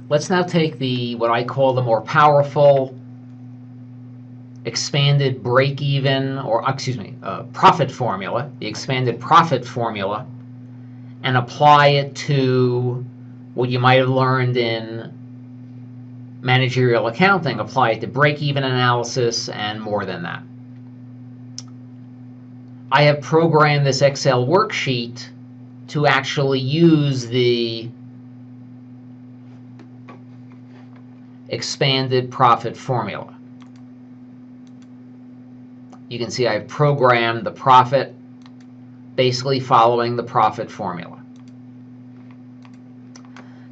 Let's now take what I call the more powerful expanded break-even, or excuse me, profit formula, the expanded profit formula, and apply it to what you might have learned in managerial accounting. Apply it to break-even analysis and more than that. I have programmed this Excel worksheet to actually use the expanded profit formula. You can see I've programmed the profit basically following the profit formula.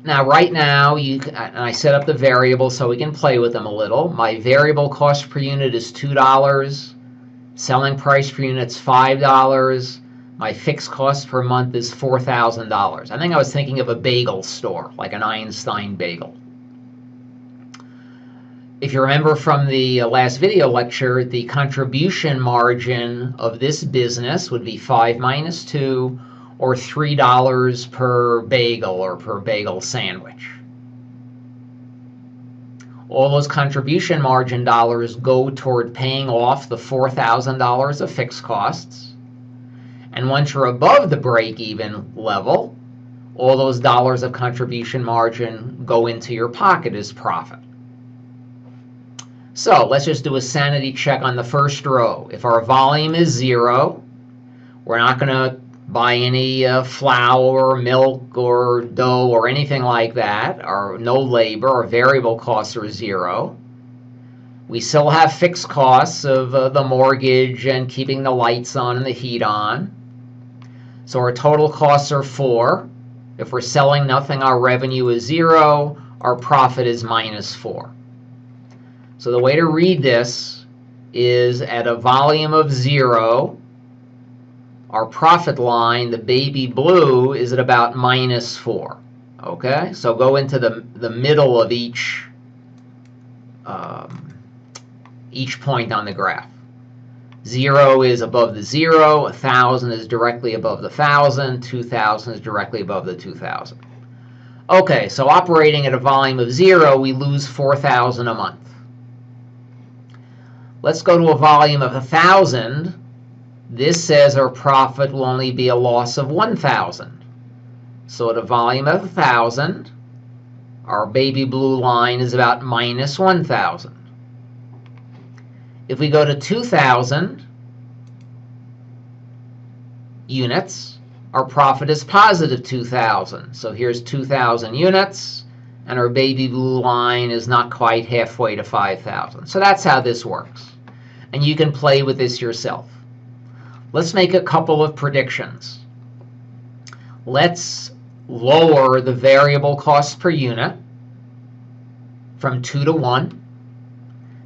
Now, right now, and I set up the variables so we can play with them a little. My variable cost per unit is $2. Selling price per unit is $5. My fixed cost per month is $4,000. I think I was thinking of a bagel store, like an Einstein bagel. If you remember from the last video lecture, the contribution margin of this business would be 5 minus 2, or $3 per bagel or per bagel sandwich. All those contribution margin dollars go toward paying off the $4,000 of fixed costs. And once you're above the break-even level, all those dollars of contribution margin go into your pocket as profit. So let's just do a sanity check on the first row. If our volume is 0, we're not going to buy any flour or milk or dough or anything like that, or no labor, or variable costs are 0. We still have fixed costs of the mortgage and keeping the lights on and the heat on. So our total costs are 4. If we're selling nothing, our revenue is 0. Our profit is minus 4. So the way to read this is at a volume of 0, our profit line, the baby blue, is at about minus 4. Okay, so go into the middle of each point on the graph. 0 is above the 0, 1,000 is directly above the 1,000, 2,000 is directly above the 2,000. Okay, so operating at a volume of 0, we lose 4,000 a month. Let's go to a volume of 1,000. This says our profit will only be a loss of 1,000. So at a volume of 1,000, our baby blue line is about minus 1,000. If we go to 2,000 units, our profit is positive 2,000. So here's 2,000 units, and our baby blue line is not quite halfway to 5,000. So that's how this works. And you can play with this yourself. Let's make a couple of predictions. Let's lower the variable cost per unit from 2 to 1.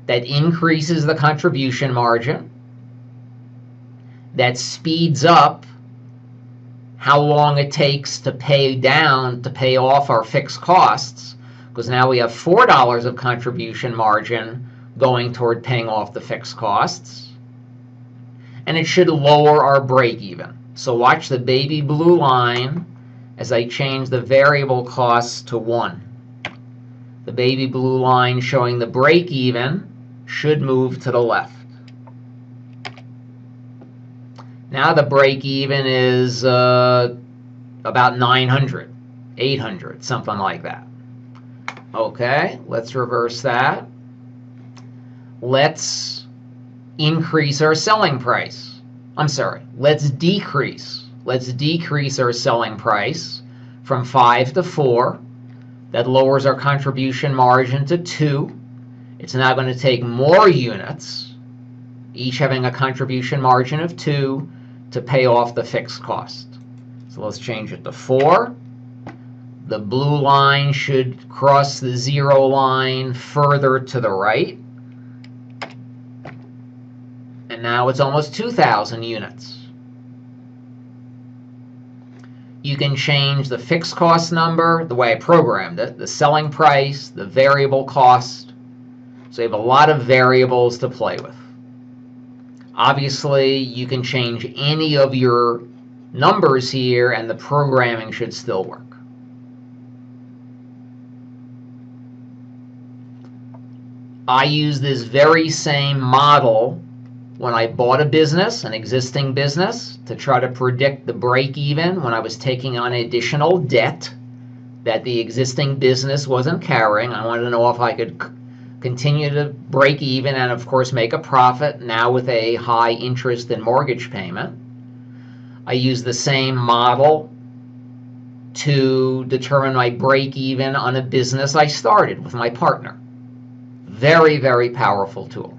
That increases the contribution margin. That speeds up how long it takes to pay off our fixed costs, because now we have $4 of contribution margin going toward paying off the fixed costs. And it should lower our break-even. So watch the baby blue line as I change the variable costs to 1. The baby blue line showing the break-even should move to the left. Now the break-even is about 900, 800, something like that. Okay, let's reverse that. Let's increase our selling price. Let's decrease our selling price from 5 to 4. That lowers our contribution margin to 2. It's now going to take more units, each having a contribution margin of 2, to pay off the fixed cost. So let's change it to 4. The blue line should cross the 0 line further to the right. And now it's almost 2,000 units. You can change the fixed cost number the way I programmed it, the selling price, the variable cost. So you have a lot of variables to play with. Obviously, you can change any of your numbers here and the programming should still work. I use this very same model when I bought a business, an existing business, to try to predict the break even when I was taking on additional debt that the existing business wasn't carrying. I wanted to know if I could continue to break even and, of course, make a profit now with a high interest and mortgage payment. I use the same model to determine my break even on a business I started with my partner. Very, very powerful tool.